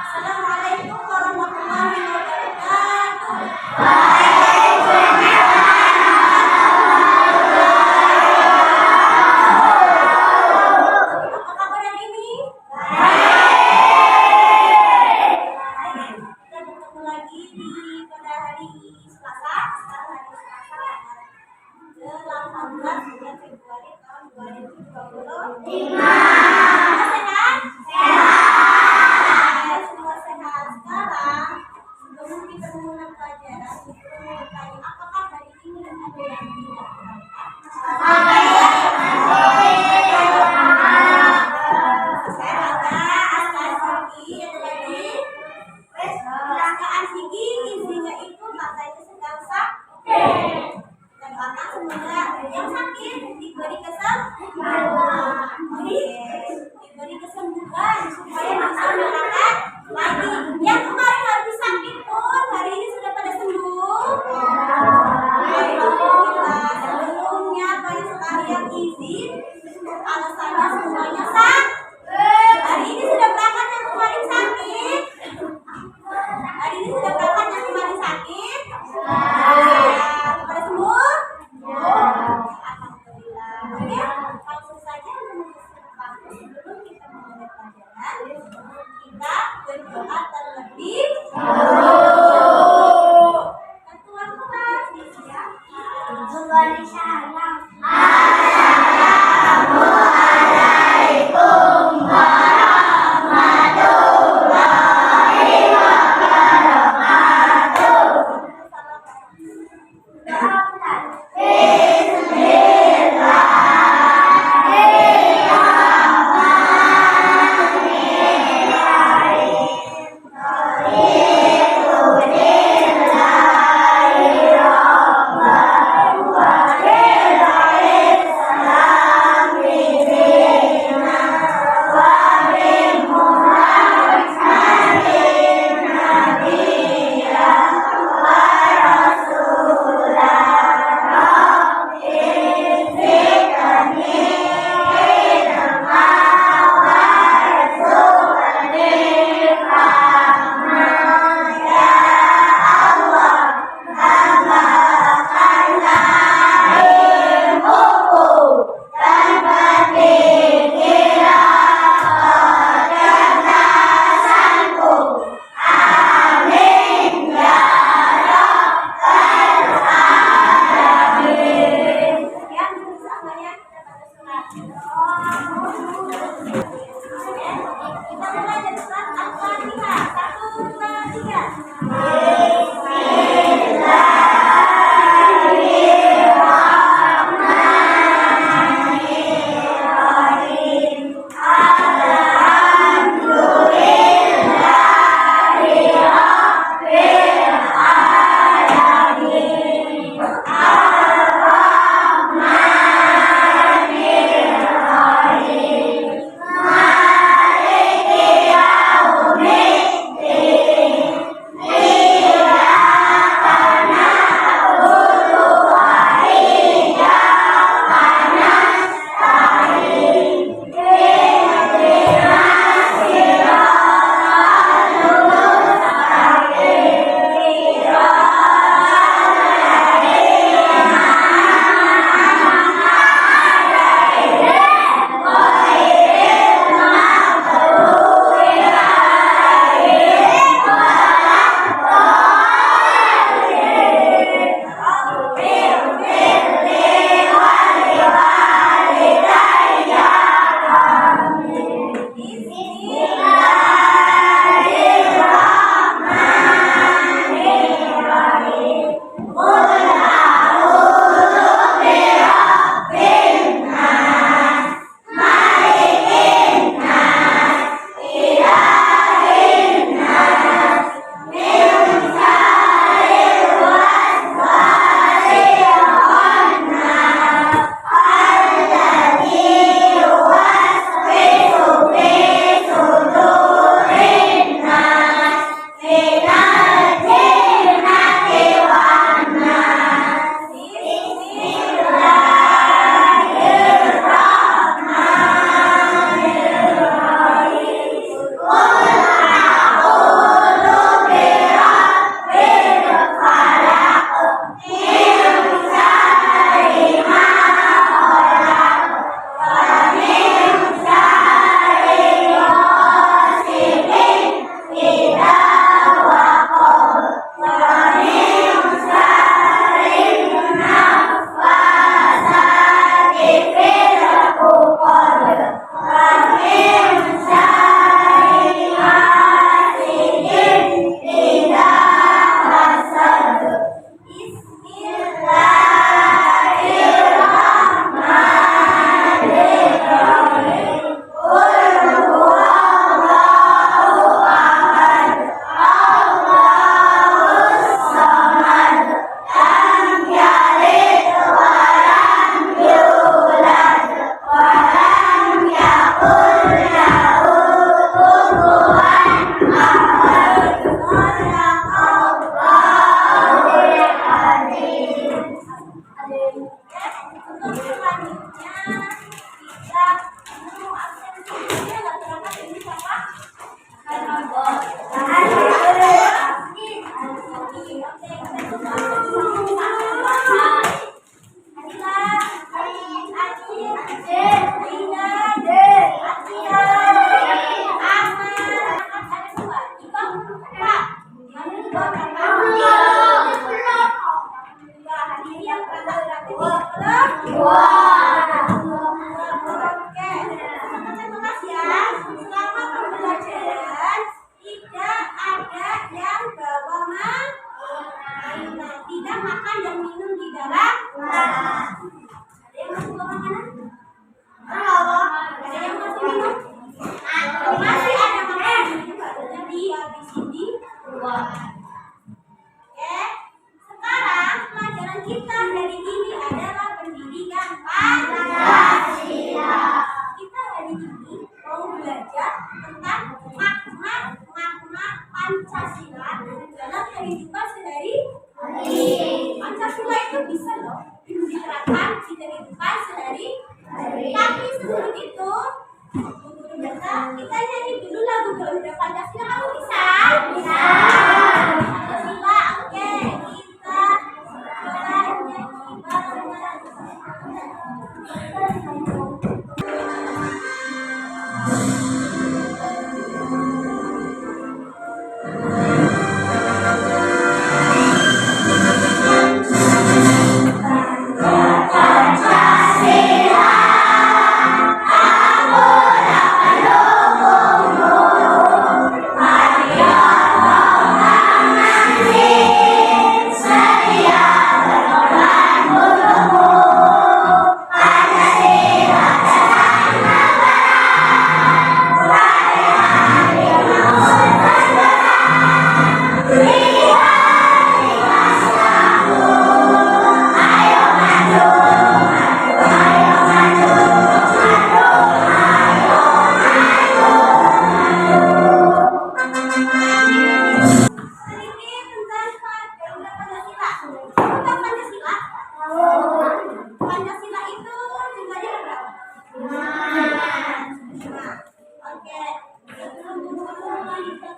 Assalamualaikum warahmatullahi wabarakatuh. Apa kabar hari ini? Kita bertemu lagi pada hari Selasa. Sekarang hari Selasa tanggal 18 bulan Februari tahun 2020. Sehat? Semua sehat. Sekarang sebelum kita memulai pelajaran, kita mau bertanya, apakah hari ini ada yang tidak berangkat? Saya ada Aslan Sigi, ada lagi kecelakaan Sigi, izinnya itu katanya sedang sakit. Dan doakan semoga yang sakit diberi kesembuhan. Diberi kesembuhan supaya bisa berangkat lagi. Yang kemarin habis sakit pun hari ini sudah pada sembuh. Alhamdulillah. Sebelumnya banyak sekali yang izin, alasannya semuanya sakit. Hari ini sudah berangkat yang kemarin sakit. Hari ini sudah berangkat yang kemarin sakit. Pada sembuh. Alhamdulillah. Oke, langsung saja sebelum kita memulai pelajaran, kita berdoa terlebih dahulu. Ketua kelas disiapkan. tentang makna Pancasila dalam kehidupan sehari-hari. Pancasila itu bisa loh diterapkan di kehidupan sehari-hari. Tapi sebelum itu, kita nyanyi dulu lagu Garuda Pancasila. Kamu bisa? Bisa. Pancasila, oke. Kita coba nyanyi bareng-bareng. Pancasila itu jumlahnya berapa? 5. Oke. Sebelum melanjutkan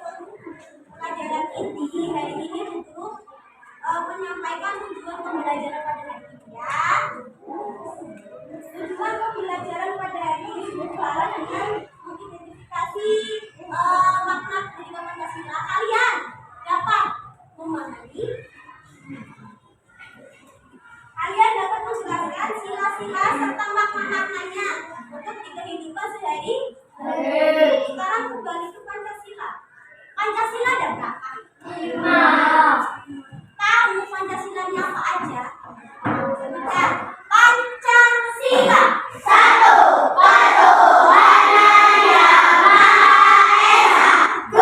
pelajaran ini, hari ini untuk menyampaikan tujuan pembelajaran pada hari ini ya. Tujuan pembelajaran pada hari ini berjalan dengan mengidentifikasi makna pendidikan Pancasila. Kalian dapat memahami. Kalian dapat menjelaskan sila-sila serta makna-maknanya untuk di kehidupan sehari-hari. Sekarang kembali ke Pancasila. Pancasila ada berapa? 5. Tahu Pancasilanya apa aja? Sebentar. Pancasila. 1. Ketuhanan Yang Maha Esa. 2.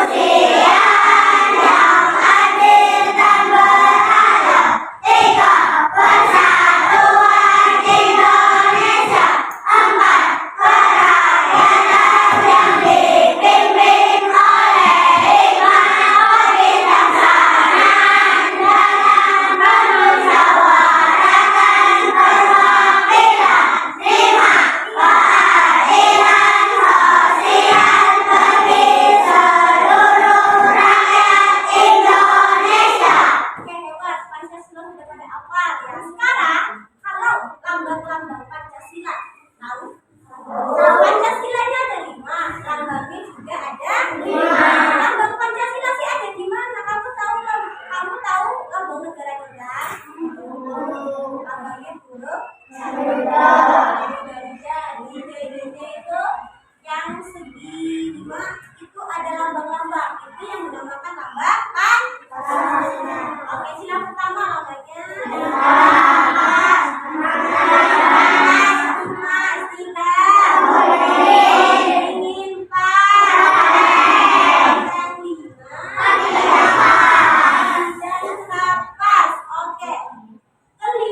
Kemanusiaan yang adil dan beradab. 3. Persatuan Indonesia. 4. Kerakyatan yang dipimpin oleh hikmah kebijaksanaan dengan memusyawarahkan perwakilan. 5. Keadilan sosial bagi seluruh rakyat Indonesia. Oke, hebat. Pancasila sudah pada hafal ya. Sekarang, kalau lambang-lambang Pancasila, tahu? Pancasilanya ada 5, lambangnya juga ada 5. Lambang Pancasila sih ada di mana? Kamu tahu lambang negara kita? Lambangnya huruf Garuda. Di DDD itu yang segi 5 itu ada lambang-lambang. Itu yang dinamakan lambang Pancasila. Oke, sila pertama lambangnya.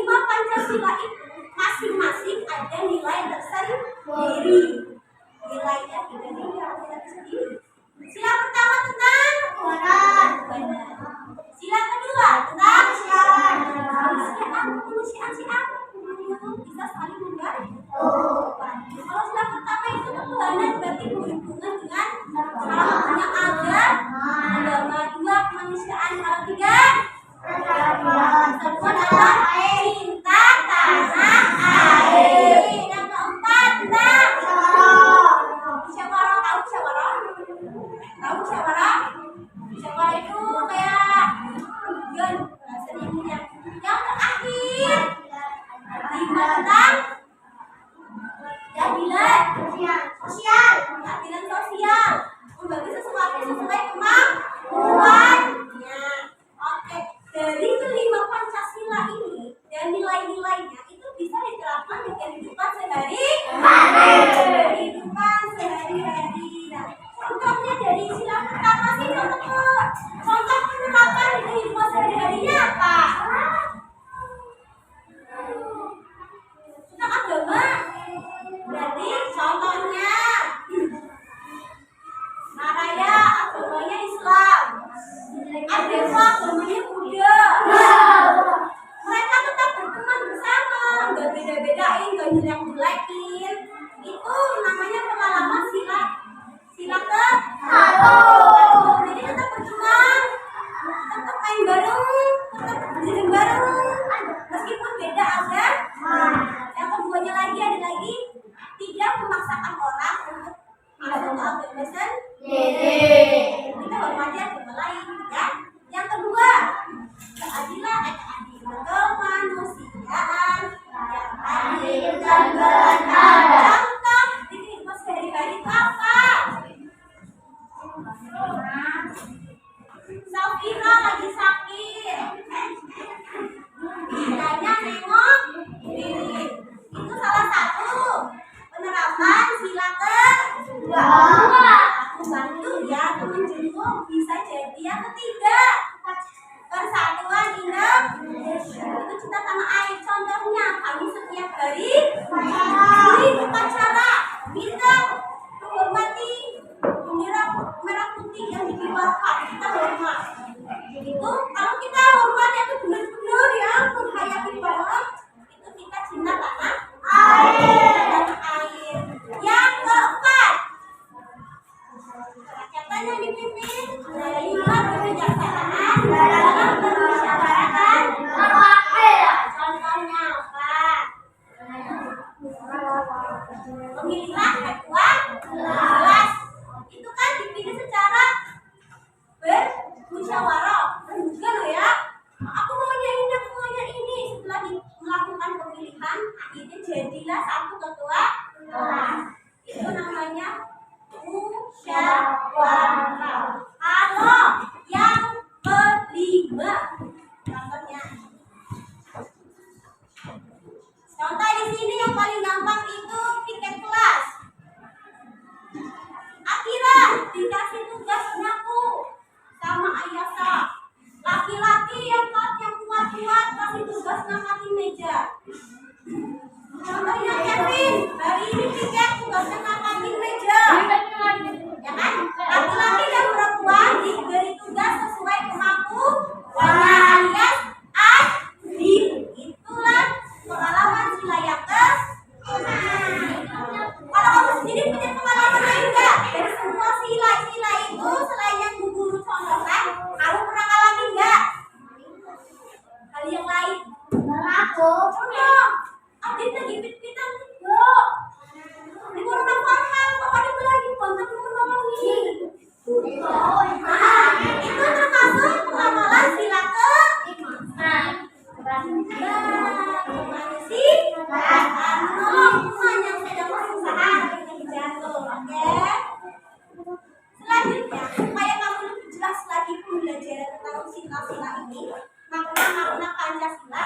Pancasila itu masing-masing ada nilai tersendiri. Nilainya sendiri. Sila pertama tentang benar. Sila kedua tentang kemanusiaan bisa saling menghargai. Kalau sila pertama itu ketuhanan berarti berhubungan dengan salah satunya agama. 2 kemanusiaan. Kalau 3 persatuan atau cinta tanah air. Yang keempat tentang musyawarah. Tahu musyawarah? Tahu musyawarah? Musyawarah itu kayak bahasa ilmunya. Yang terakhir 5 tentang keadilan sosial. Keadilan sosial membagi sesuatu sesuai kemampuannya. Oke, dari kelima Pancasila ini dan nilai-nilainya itu bisa diterapkan di kehidupan sehari-hari. Nah, contohnya dari sila pertama sih, contoh penerapan di kehidupan sehari-harinya apa? Tentang agama. Berarti contohnya agama sendiri. Kita hormati agama lain, ya. Yang kedua, keadilan kemanusiaan yang adil dan beradab. Contoh di kehidupan sehari-hari itu apa? Safira lagi sakit, kitanya nengok kiri. Itu salah satu penerapan sila kedua. Aku bantu ya menjenguk, bisa jadi yang ketiga. Persatuan Indonesia itu cinta tanah air. Contohnya kami setiap hari di upacara kita menghormati bendera merah putih yang dikibarkan. Kita hormat. Itu kalau kita hormat itu benar-benar ya menghayati banget. Itu kita cinta tanah air. Tanah air. Yang keempat, rakyatan yang dipimpin dari kebijaksanaan dalam bermusyawarah berwakil. Contohnya apa? Pemilihan ketua kelas itu kan dipilih secara bermusyawarah. Juga loh ya. Aku maunya ini. Setelah melakukan pemilihan, akhirnya jadilah satu ketua kelas. Itu namanya musyawarah. Kalau yang kelima, contoh di sini yang paling gampang itu piket kelas. Akira dikasih tugas nyapu sama Ayasa. Laki-laki yang kuat-kuat kasih tugas ngangkatin meja. Contohnya Kevin, hari ini piket tugasnya ngangkatin meja. Ya kan? Laki-laki dan perempuan diberi tugas sesuai kemampuannya alias adil. Itulah pengalaman sila yang Kalau kamu sendiri punya pengalaman lain enggak? Dari semua sila-sila itu selain yang Bu Guru contohkan, kamu pernah ngalamin enggak? Hal yang lain? Aku pernah. Adil lagi pit-pitan bro. Di corona paham, kok ada lagi kontak teman-teman ini. Itu termasuk pengamalan sila kelima. Menolong teman yang sedang kesusahan dengan jatuh. Oke. Selanjutnya, supaya kamu lebih jelas lagi pembelajaran tentang sila-sila ini, makna-makna Pancasila,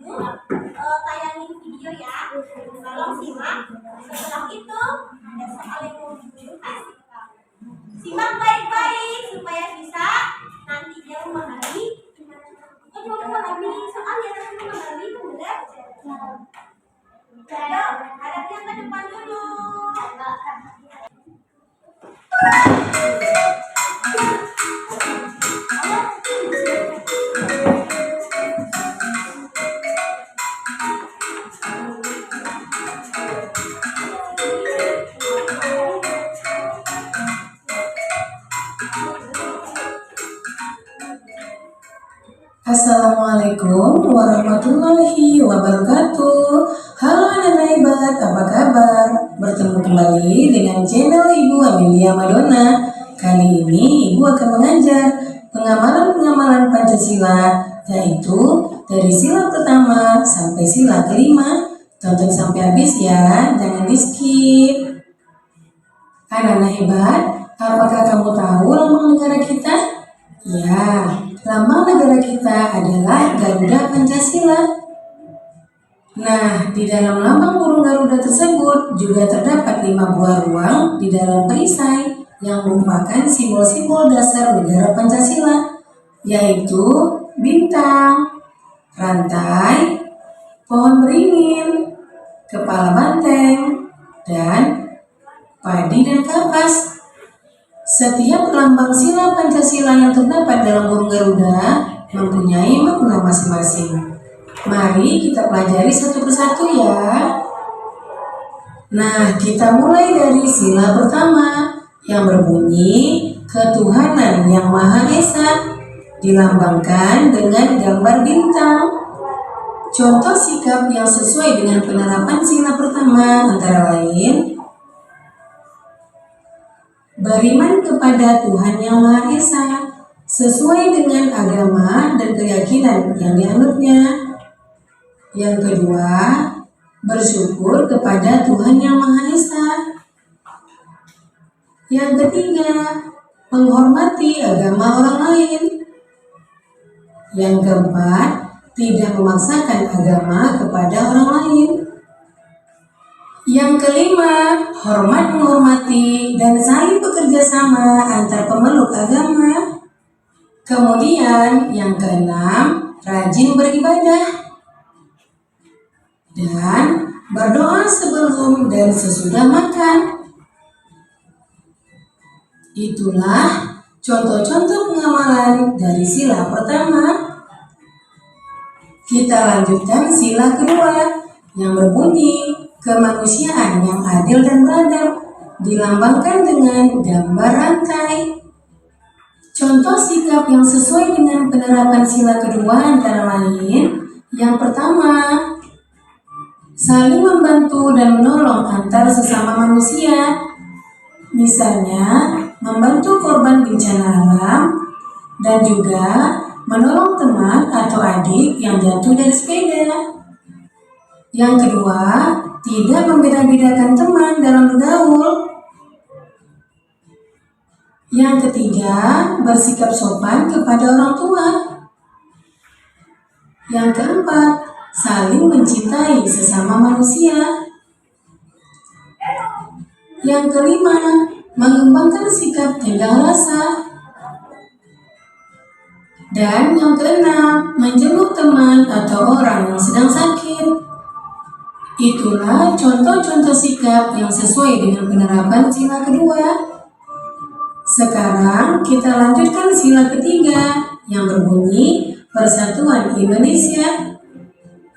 dulu tayangin video ya. Tolong simak. Setelah itu ada soal yang mau Guru kasih kamu. Simak baik-baik supaya bisa nantinya memahami. Bukan cuma memahami soalnya, tapi memahami pembelajaran. Ayo, hadapnya ke depan dulu. Assalamualaikum warahmatullahi wabarakatuh. Halo anak-anak hebat, apa kabar? Bertemu kembali dengan channel Ibu Amelia Madonna. Kali ini Ibu akan mengajar pengamalan-pengamalan Pancasila, yaitu dari sila pertama sampai sila kelima. Tonton sampai habis ya, jangan di-skip. Anak-anak hebat, apakah kamu tahu lambang negara kita? Ya, lambang negara kita adalah Garuda Pancasila. Nah, di dalam lambang burung Garuda tersebut juga terdapat 5 buah ruang di dalam perisai yang merupakan simbol-simbol dasar negara Pancasila, yaitu bintang, rantai, pohon beringin, kepala banteng, dan padi dan kapas. Setiap lambang sila Pancasila yang terdapat dalam burung Garuda mempunyai makna masing-masing. Mari kita pelajari satu persatu ya. Nah, kita mulai dari sila pertama yang berbunyi ketuhanan yang Maha Esa, dilambangkan dengan gambar bintang. Contoh sikap yang sesuai dengan penerapan sila pertama antara lain beriman kepada Tuhan Yang Maha Esa sesuai dengan agama dan keyakinan yang dianutnya. Yang kedua, bersyukur kepada Tuhan Yang Maha Esa. Yang ketiga, menghormati agama orang lain. Yang keempat, tidak memaksakan agama kepada orang lain. Yang kelima, hormat menghormati dan saling bekerja sama antar pemeluk agama. Kemudian yang keenam, rajin beribadah dan berdoa sebelum dan sesudah makan. Itulah contoh-contoh pengamalan dari sila pertama. Kita lanjutkan sila kedua yang berbunyi kemanusiaan yang adil dan beradab, dilambangkan dengan gambar rantai. Contoh sikap yang sesuai dengan penerapan sila kedua antara lain, yang pertama, saling membantu dan menolong antar sesama manusia. Misalnya, membantu korban bencana alam dan juga menolong teman atau adik yang jatuh dari sepeda. Yang kedua, tidak membeda-bedakan teman dalam bergaul. Yang ketiga, bersikap sopan kepada orang tua. Yang keempat, saling mencintai sesama manusia. Yang kelima, mengembangkan sikap tenggang rasa. Dan yang keenam, menjenguk teman atau orang yang sedang sakit. Itulah contoh-contoh sikap yang sesuai dengan penerapan sila kedua. Sekarang kita lanjutkan sila ketiga yang berbunyi Persatuan Indonesia.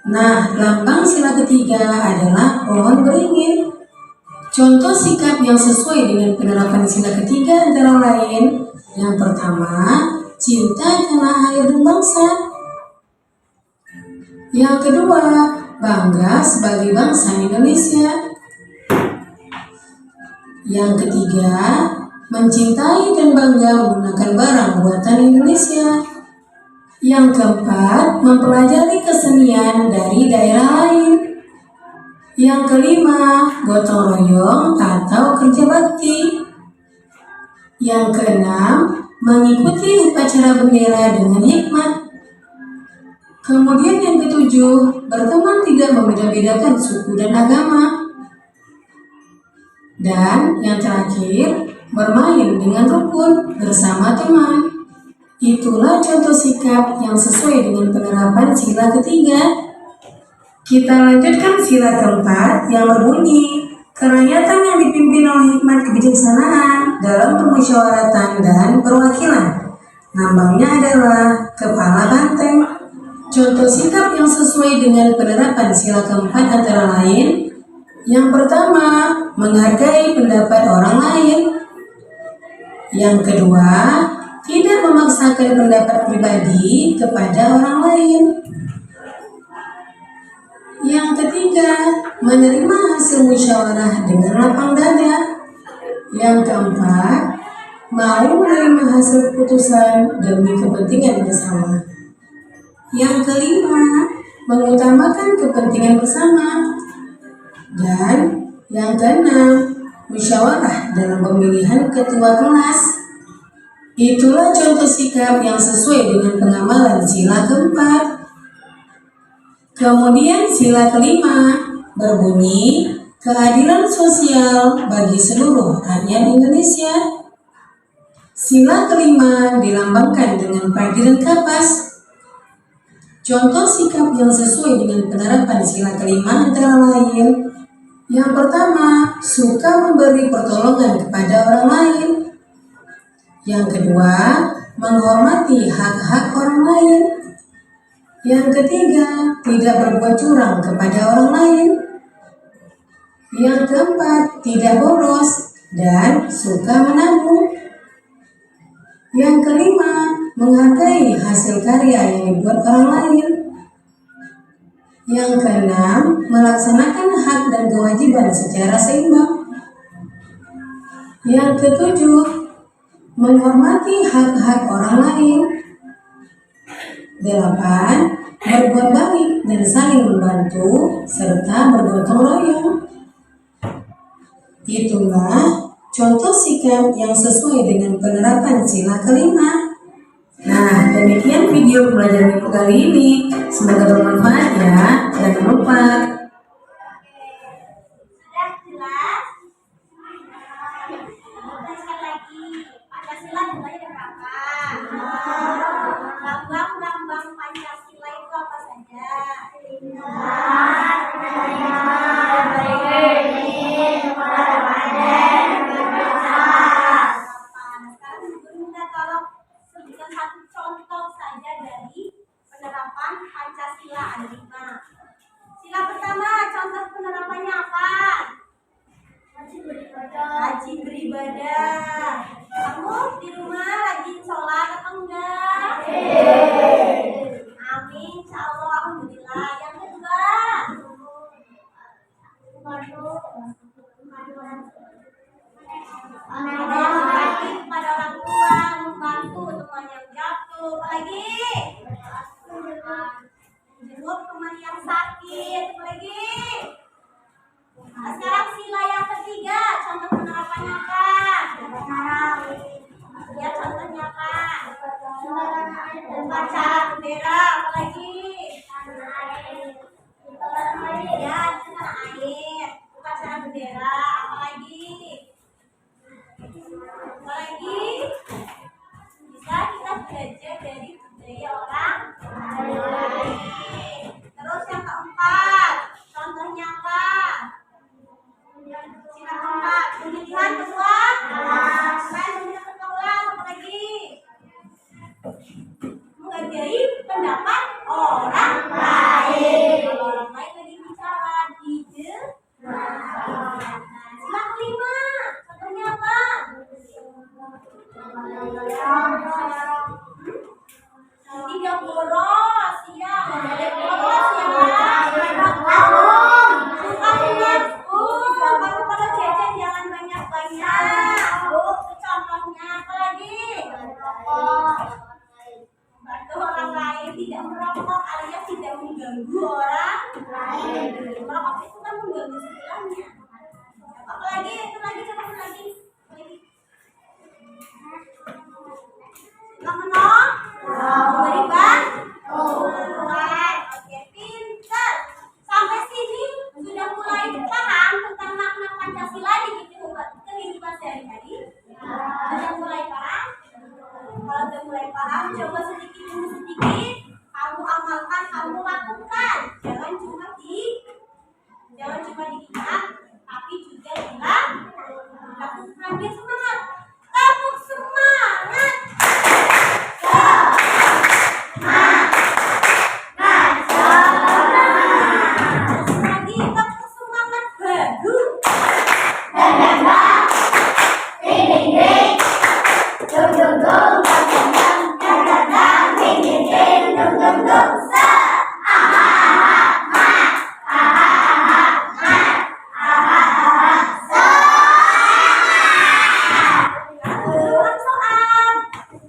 Nah, lambang sila ketiga adalah pohon beringin. Contoh sikap yang sesuai dengan penerapan sila ketiga antara lain, yang pertama, cinta tanah air dan bangsa. Yang kedua, bangga sebagai bangsa Indonesia. Yang ketiga, mencintai dan bangga menggunakan barang buatan Indonesia. Yang keempat, mempelajari kesenian dari daerah lain. Yang kelima, gotong royong atau kerja bakti. Yang keenam, mengikuti upacara bendera dengan hikmat. Kemudian yang ketujuh, berteman tidak membeda-bedakan suku dan agama. Dan yang terakhir, bermain dengan rukun bersama teman. Itulah contoh sikap yang sesuai dengan penerapan sila ketiga. Kita lanjutkan sila keempat yang berbunyi kerakyatan yang dipimpin oleh hikmat kebijaksanaan dalam permusyawaratan dan perwakilan. Lambangnya adalah kepala banteng. Contoh sikap yang sesuai dengan penerapan sila keempat antara lain, yang pertama, menghargai pendapat orang lain. Yang kedua, tidak memaksakan pendapat pribadi kepada orang lain. Yang ketiga, menerima hasil musyawarah dengan lapang dada. Yang keempat, mau menerima hasil keputusan demi kepentingan bersama. Yang kelima, mengutamakan kepentingan bersama. Dan yang keenam, musyawarah dalam pemilihan ketua kelas. Itulah contoh sikap yang sesuai dengan pengamalan sila keempat. Kemudian sila kelima berbunyi keadilan sosial bagi seluruh rakyat Indonesia. Sila kelima dilambangkan dengan padi dan kapas. Contoh sikap yang sesuai dengan penerapan sila kelima antara lain, yang pertama, suka memberi pertolongan kepada orang lain. Yang kedua, menghormati hak-hak orang lain. Yang ketiga, tidak berbuat curang kepada orang lain. Yang keempat, tidak boros dan suka menabung. Yang kelima, menghargai hasil karya yang dibuat orang lain. Yang keenam, melaksanakan hak dan kewajiban secara seimbang. Yang ketujuh, menghormati hak-hak orang lain. 8. Berbuat baik dan saling membantu serta bergotong royong. Itulah contoh sikap yang sesuai dengan penerapan sila kelima. Nah, demikian video pembelajaran ibu kali ini. Semoga bermanfaat ya. Jangan lupa Sudah jelas? Dan sekali lagi, Pancasila jumlahnya ada berapa? Lambang-lambang Pancasila itu apa saja? Nah, sekarang Ibu minta tolong sebutkan satu contoh saja dari penerapan Pancasila ada 5. Sila pertama, contoh penerapannya apa? Rajin beribadah. Kamu di rumah rajin sholat atau enggak? Amin, insya Allah, alhamdulillah. Yang kedua, berbakti kepada orang tua, membantu teman yang jatuh, apalagi jenguk teman yang sakit, apalagi. Nah, sekarang sila yang ketiga, contoh penerapannya apa? Ya, contohnya apa? Upacara bendera, apalagi? Ya, di tanah air. Upacara bendera, apalagi? Apalagi? Bisa kita belajar dari budaya orang lain. Terus yang keempat, contohnya apa? Sila keempat, pemilihan ketua. Selain pemilihan ketua ulang, apa lagi? Menghargai pendapat orang lain. Kalau orang lain lagi bicara, nah, sila kelima, contohnya apa? Tidak boros, ya. Tidak boros, ya. Kamu kalau jajan jangan banyak-banyak. Bu, itu contohnya apa lagi? Bantu orang lain, tidak merokok alias tidak mengganggu orang lain. Merokok itu kan mengganggu sebelahnya. Apa lagi? Itu lagi, coba lagi. Sila menong, memberi bantuan. Oke, pintar. Sampai sini sudah mulai paham tentang makna Pancasila di kehidupan sehari-hari? Sudah mulai paham? Kalau sudah mulai paham, coba sedikit demi sedikit kamu amalkan, kamu lakukan. Jangan cuma diingat, tapi juga dilakukan. Biar semangat. Kamu semangat. Lagi kamu semangat baru. Buat soal,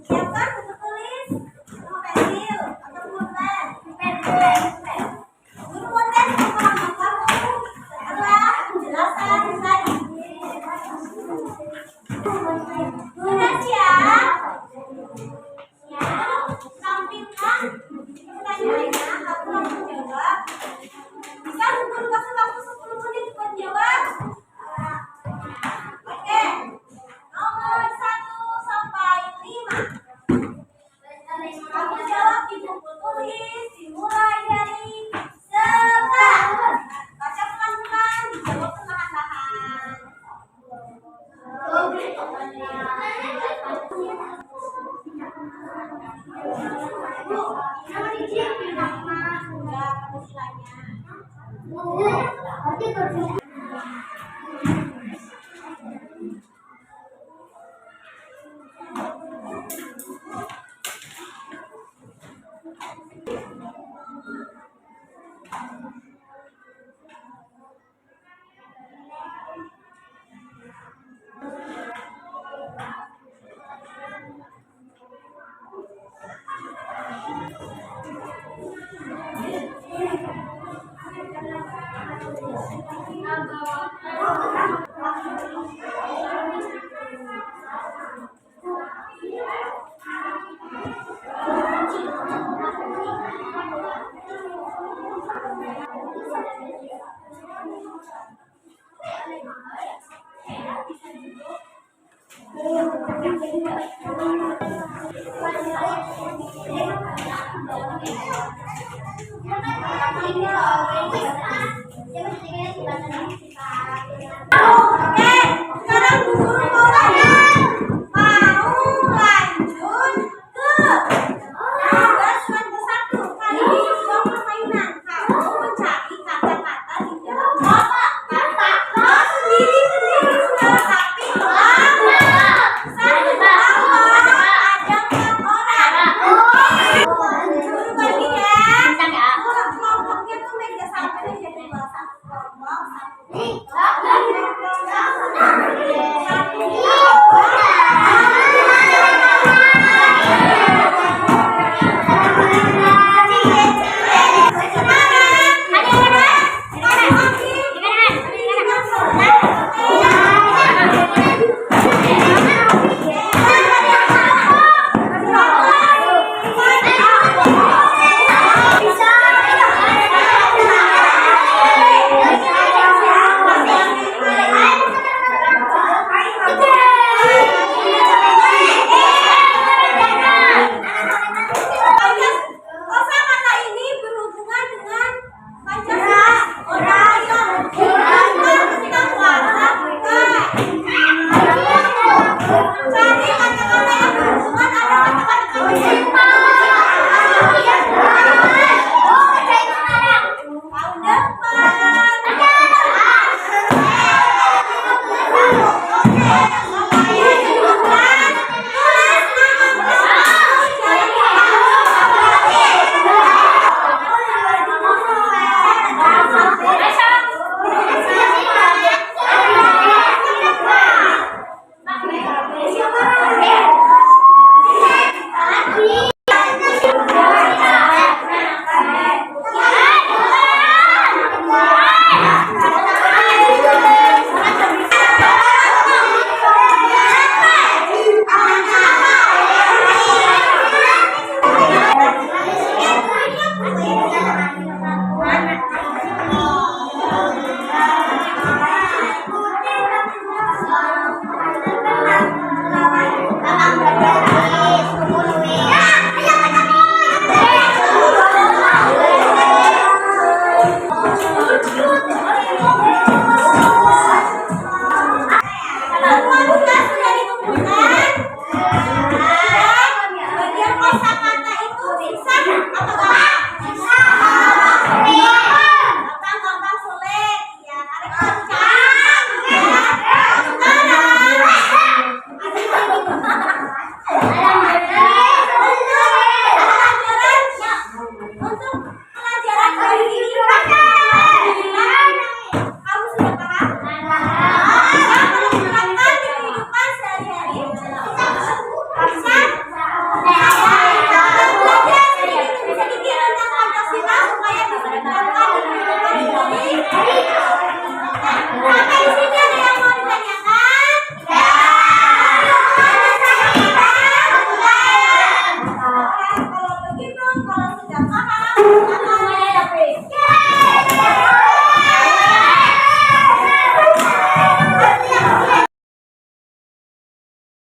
siapkan buku tulis, sama pensil atau pulpen. Guru konten pemahaman kamu setelah penjelasan tadi. Sudah siap? Tampilkan pertanyaannya, kamu langsung jawab. Bisa guru kasih waktu 10 menit buat jawab? Oke. Nomor 1 sampai 5. Kamu jawab di buku tulis dimulai dari sekarang. Baca pelan-pelan, dijawab perlahan-lahan. Bu, nama izin nama sudah Pancasila-nya. Oke,